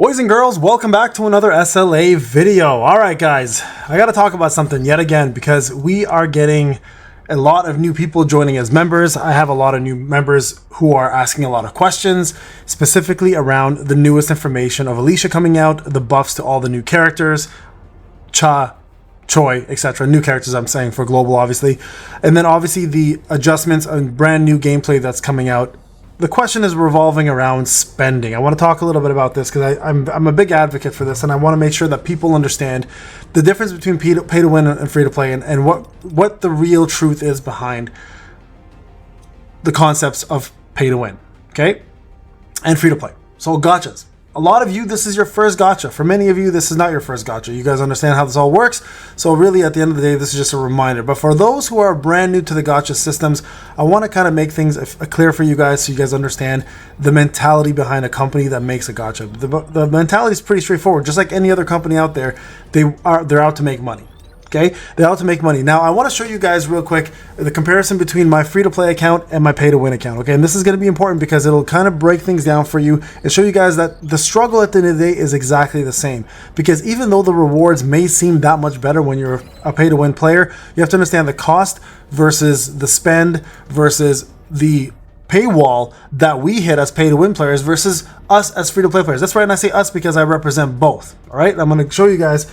Boys and girls, welcome back to another SLA video. Alright guys, I gotta talk about something yet again because we are getting a lot of new people joining as members. I have a lot of new members who are asking a lot of questions, specifically around the newest information of Alicia coming out, the buffs to all the new characters, Cha, Choi, etc. New characters I'm saying for global obviously. And then obviously the adjustments and brand new gameplay that's coming out. The question is revolving around spending. I want to talk a little bit about this because I'm a big advocate for this, and I want to make sure that people understand the difference between pay to win and free to play, and what the real truth is behind the concepts of pay to win, okay, and free to play. So gotchas. A lot of you, this is your first gotcha. For many of you, this is not your first gotcha. You guys understand how this all works. So really, at the end of the day, this is just a reminder. But for those who are brand new to the gotcha systems, I want to kind of make things clear for you guys so you guys understand the mentality behind a company that makes a gotcha. The mentality is pretty straightforward. Just like any other company out there, they're out to make money. Okay, they're out to make money. Now, I want to show you guys real quick the comparison between my free-to-play account and my pay-to-win account. Okay, and this is going to be important because it'll kind of break things down for you and show you guys that the struggle at the end of the day is exactly the same. Because even though the rewards may seem that much better when you're a pay-to-win player, you have to understand the cost versus the spend versus the paywall that we hit as pay-to-win players versus us as free-to-play players. That's right, and I say us because I represent both. All right, I'm going to show you guys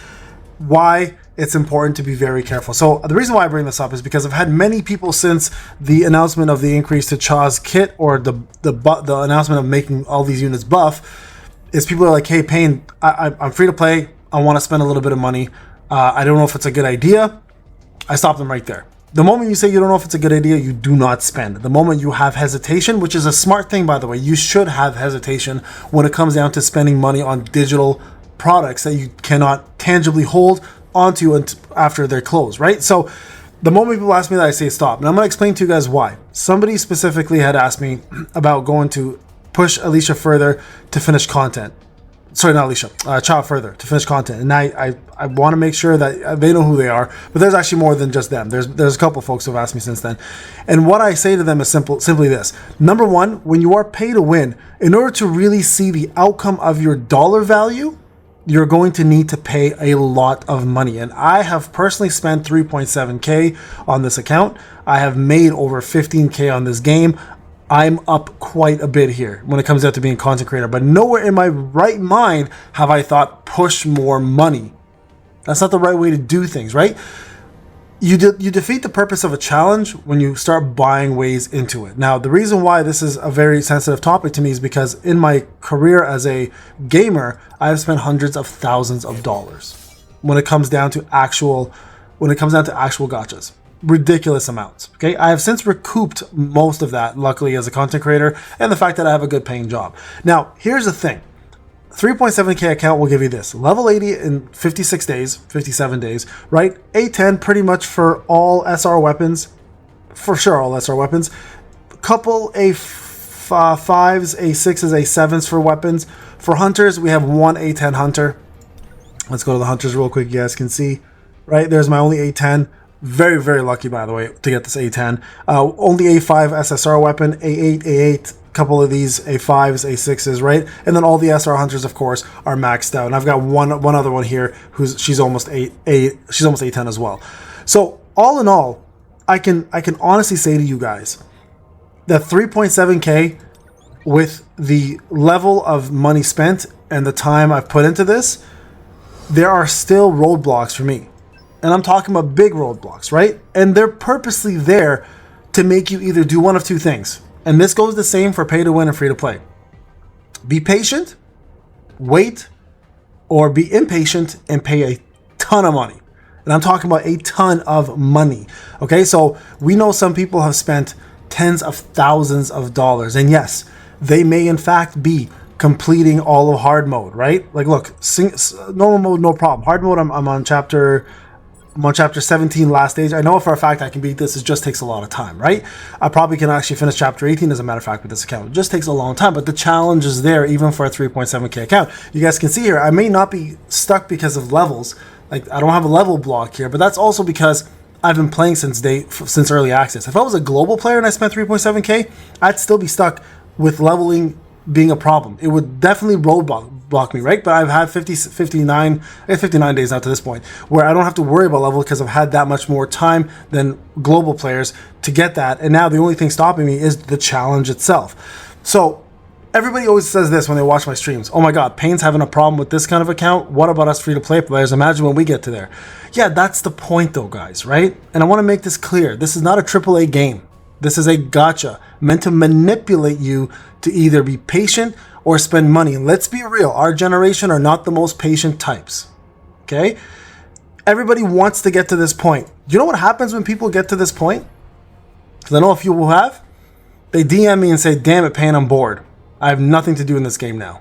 why it's important to be very careful. So the reason why I bring this up is because I've had many people since the announcement of the increase to Cha's kit or the announcement of making all these units buff, is people are like, hey Payne, I'm free to play, I want to spend a little bit of money, I don't know if it's a good idea. I stop them right there. The moment you say you don't know if it's a good idea, you do not spend. The moment you have hesitation, which is a smart thing by the way, you should have hesitation when it comes down to spending money on digital products that you cannot tangibly hold onto after they're closed, right? So the moment people ask me that, I say stop. And I'm going to explain to you guys why. Somebody specifically had asked me about going to push Alicia further to finish content. Sorry, not Alicia, Cha further to finish content. And I want to make sure that they know who they are, but there's actually more than just them. There's a couple folks who have asked me since then. And what I say to them is simply this. Number one, when you are pay to win, in order to really see the outcome of your dollar value, you're going to need to pay a lot of money. And I have personally spent 3.7K on this account. I have made over 15K on this game. I'm up quite a bit here when it comes down to being a content creator, but nowhere in my right mind have I thought push more money. That's not the right way to do things, right? You defeat the purpose of a challenge when you start buying ways into it. Now, the reason why this is a very sensitive topic to me is because in my career as a gamer, I have spent hundreds of thousands of dollars when it comes down to actual gotchas. Ridiculous amounts. Okay, I have since recouped most of that, luckily, as a content creator, and the fact that I have a good paying job. Now, here's the thing. 3.7K account will give you this. Level 80 in 56 days, 57 days, right? A10 pretty much for all SR weapons. For sure, all SR weapons. Couple A5s, A6s, A7s for weapons. For hunters, we have one A10 hunter. Let's go to the hunters real quick. You guys can see, right? There's my only A10. Very, very lucky, by the way, to get this A10. Only A5 SSR weapon, A8, A8. Couple of these A5s, A6s, right? And then all the SR hunters, of course, are maxed out. And I've got one other one here she's almost A10 as well. So all in all, I can honestly say to you guys that 3.7K with the level of money spent and the time I've put into this, there are still roadblocks for me. And I'm talking about big roadblocks, right? And they're purposely there to make you either do one of two things. And this goes the same for pay to win and free to play. Be patient, wait, or be impatient and pay a ton of money. And I'm talking about a ton of money. Okay, so we know some people have spent tens of thousands of dollars. And yes, they may in fact be completing all of hard mode, right? Like look, normal mode, no problem. Hard mode, I'm on chapter 17, last stage. I know for a fact I can beat this. It just takes a lot of time, right? I probably can actually finish chapter 18 as a matter of fact with this account. It just takes a long time, but the challenge is there even for a 3.7K account. You guys can see here, I may not be stuck because of levels. Like I don't have a level block here, but that's also because I've been playing since early access. If I was a global player and I spent 3.7K, I'd still be stuck with leveling being a problem. It would definitely roadblock block me, right? But I've had 59 days now to this point where I don't have to worry about level because I've had that much more time than global players to get that. And now the only thing stopping me is the challenge itself. So everybody always says this when they watch my streams. Oh my God, Payne's having a problem with this kind of account. What about us free-to-play players? Imagine when we get to there. Yeah, that's the point though, guys, right? And I want to make this clear. This is not a AAA game. This is a gacha meant to manipulate you to either be patient or spend money. And let's be real, our generation are not the most patient types, okay? Everybody wants to get to this point. Do you know what happens when people get to this point? Because I know a few will have. They DM me and say, damn it, Payne, I'm bored. I have nothing to do in this game now.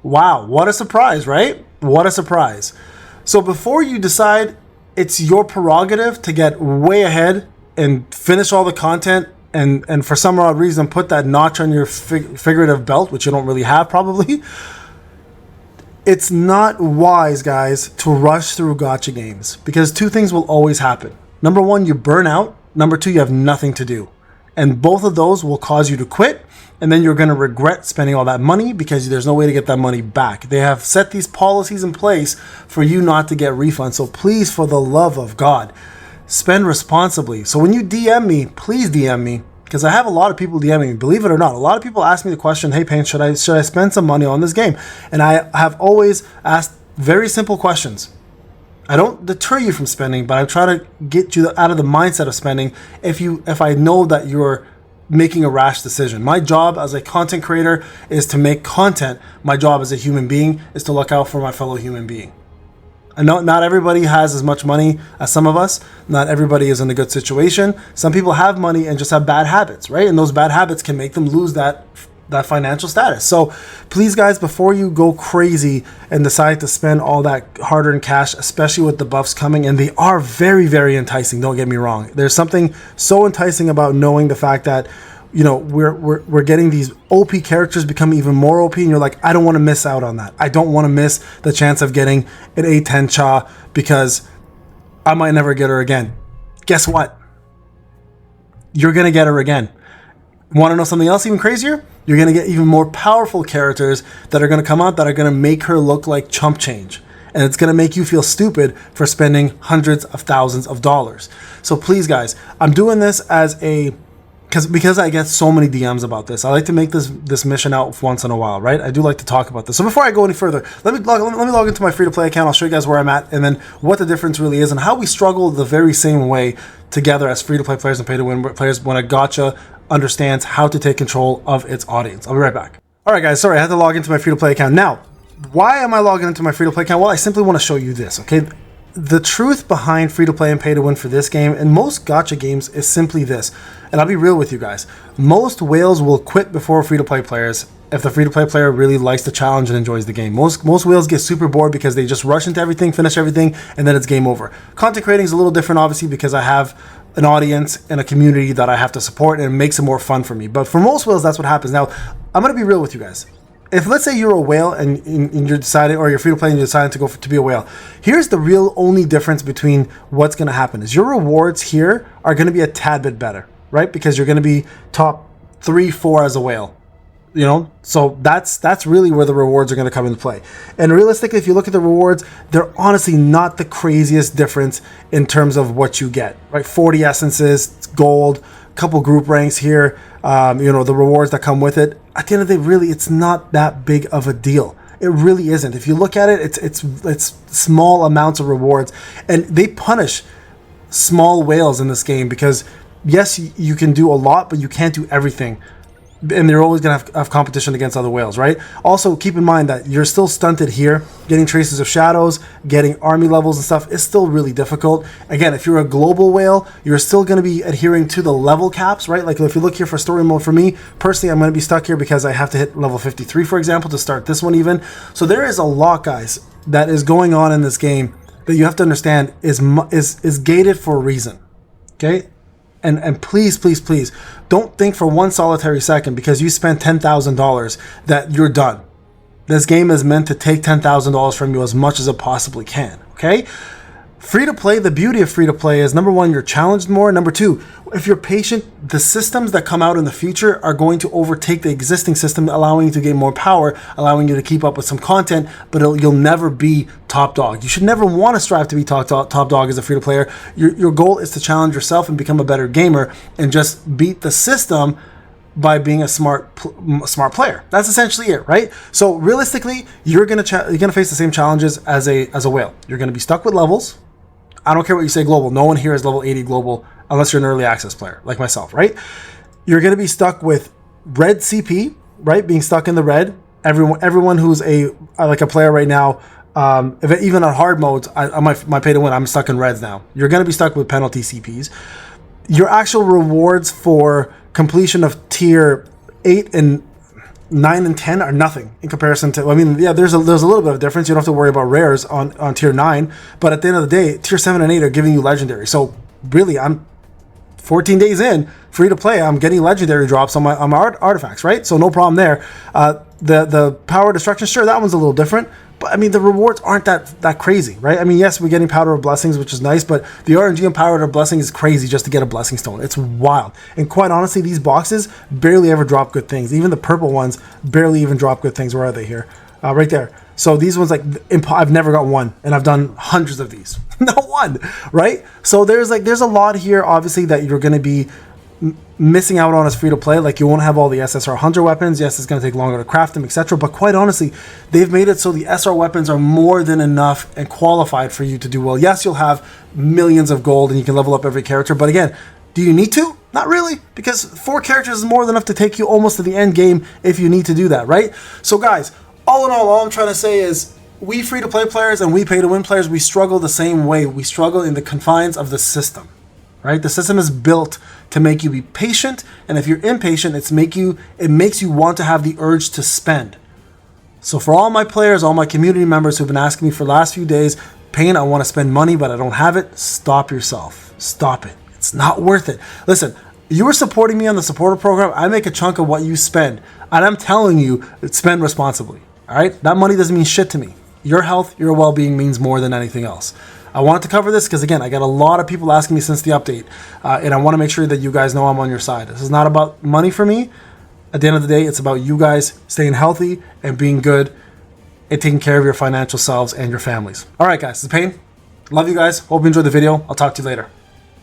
Wow, what a surprise, right? What a surprise. So before you decide, it's your prerogative to get way ahead and finish all the content and for some odd reason put that notch on your figurative belt, which you don't really have probably. It's not wise, guys, to rush through gacha games because two things will always happen. Number one, you burn out. Number two, you have nothing to do. And both of those will cause you to quit. And then you're going to regret spending all that money because there's no way to get that money back. They have set these policies in place for you not to get refunds. So please, for the love of God, spend responsibly. So when you DM me, please DM me because I have a lot of people DMing me. Believe it or not, a lot of people ask me the question, hey, Payne, should I spend some money on this game? And I have always asked very simple questions. I don't deter you from spending, but I try to get you out of the mindset of spending if I know that you're making a rash decision. My job as a content creator is to make content. My job as a human being is to look out for my fellow human being. I know not everybody has as much money as some of us. Not everybody is in a good situation. Some people have money and just have bad habits, right? And those bad habits can make them lose that financial status. So please, guys, before you go crazy and decide to spend all that hard-earned cash, especially with the buffs coming, and they are very, very enticing, don't get me wrong. There's something so enticing about knowing the fact that, you know, we're getting these OP characters become even more OP, and you're like, I don't want to miss out on that. I don't want to miss the chance of getting an A10 Cha because I might never get her again. Guess what? You're going to get her again. Want to know something else even crazier? You're going to get even more powerful characters that are going to come out that are going to make her look like chump change. And it's going to make you feel stupid for spending hundreds of thousands of dollars. So please, guys, I'm doing this as because I get so many DMs about this. I like to make this mission out once in a while, right? I do like to talk about this. So before I go any further, let me log into my free-to-play account. I'll show you guys where I'm at and then what the difference really is and how we struggle the very same way together as free-to-play players and pay-to-win players when a gacha understands how to take control of its audience. I'll be right back. All right, guys, sorry, I had to log into my free-to-play account. Now, why am I logging into my free-to-play account? Well, I simply want to show you this, okay? The truth behind free-to-play and pay-to-win for this game and most gacha games is simply this. And I'll be real with you guys. Most whales will quit before free-to-play players if the free-to-play player really likes the challenge and enjoys the game. Most whales get super bored because they just rush into everything, finish everything, and then it's game over. Content creating is a little different, obviously, because I have an audience and a community that I have to support, and it makes it more fun for me. But for most whales, that's what happens. Now, I'm going to be real with you guys. If let's say you're a whale and you're deciding, or you're free to play and you're deciding to go to be a whale, here's the real only difference between what's going to happen is your rewards here are going to be a tad bit better, right? Because you're going to be top 3, 4 as a whale, you know? So that's really where the rewards are going to come into play. And realistically, if you look at the rewards, they're honestly not the craziest difference in terms of what you get, right? 40 essences, gold, couple group ranks here, you know, the rewards that come with it. At the end of the day, really, it's not that big of a deal. It really isn't. If you look at it, it's small amounts of rewards, and they punish small whales in this game because yes, you can do a lot, but you can't do everything. And they're always going to have competition against other whales, right? Also, keep in mind that you're still stunted here. Getting traces of shadows, getting army levels and stuff is still really difficult. Again, if you're a global whale, you're still going to be adhering to the level caps, right? Like if you look here for story mode, for me, personally, I'm going to be stuck here because I have to hit level 53, for example, to start this one even. So there is a lot, guys, that is going on in this game that you have to understand is gated for a reason, okay? And please, please, please, don't think for one solitary second because you spent $10,000 that you're done. This game is meant to take $10,000 from you as much as it possibly can, okay? Free to play, the beauty of free to play is number one, you're challenged more. Number two, if you're patient, the systems that come out in the future are going to overtake the existing system, allowing you to gain more power, allowing you to keep up with some content, but you'll never be top dog. You should never want to strive to be top dog as a free to player. Your goal is to challenge yourself and become a better gamer and just beat the system by being a smart player. That's essentially it, right? So realistically, you're gonna face the same challenges as a whale. You're gonna be stuck with levels. I don't care what you say global. No one here is level 80 global unless you're an early access player like myself, right? You're gonna be stuck with red CP, right? Being stuck in the red. Everyone who's like a player right now, even on hard modes, my pay to win, I'm stuck in reds now. You're gonna be stuck with penalty CPs. Your actual rewards for completion of tier 8 and 9 and 10 are nothing in comparison to, I mean, yeah, there's a little bit of difference. You don't have to worry about rares on tier 9, but at the end of the day, tier 7 and 8 are giving you legendary. So really, I'm 14 days in, free to play, I'm getting legendary drops on my artifacts, right? So no problem there. The power destruction, sure, that one's a little different, but I mean, the rewards aren't that crazy, right? I mean, yes, we're getting powder of blessings, which is nice, but the RNG on power of blessing is crazy just to get a blessing stone. It's wild. And quite honestly, these boxes barely ever drop good things. Even the purple ones barely even drop good things. Where are they here? Right there. So these ones, like, I've never got one, and I've done hundreds of these. Not one, right? So there's a lot here, obviously, that you're going to be missing out on as free to play. Like, you won't have all the SSR hunter weapons. Yes, it's going to take longer to craft them, etc. But quite honestly, they've made it so the SR weapons are more than enough and qualified for you to do well. Yes, you'll have millions of gold and you can level up every character, but again, do you need to? Not really, because 4 characters is more than enough to take you almost to the end game if you need to do that, right? So guys, all in all I'm trying to say is, we free to play players and we pay to win players, we struggle the same way. We struggle in the confines of the system. Right? The system is built to make you be patient, and if you're impatient, it makes you want to have the urge to spend. So for all my players, all my community members who've been asking me for the last few days, Payne, I want to spend money, but I don't have it, stop yourself. Stop it. It's not worth it. Listen, you are supporting me on the supporter program. I make a chunk of what you spend, and I'm telling you, spend responsibly. All right? That money doesn't mean shit to me. Your health, your well-being means more than anything else. I wanted to cover this because, again, I got a lot of people asking me since the update, and I want to make sure that you guys know I'm on your side. This is not about money for me. At the end of the day, it's about you guys staying healthy and being good and taking care of your financial selves and your families. All right, guys, this is Payne. Love you guys. Hope you enjoyed the video. I'll talk to you later.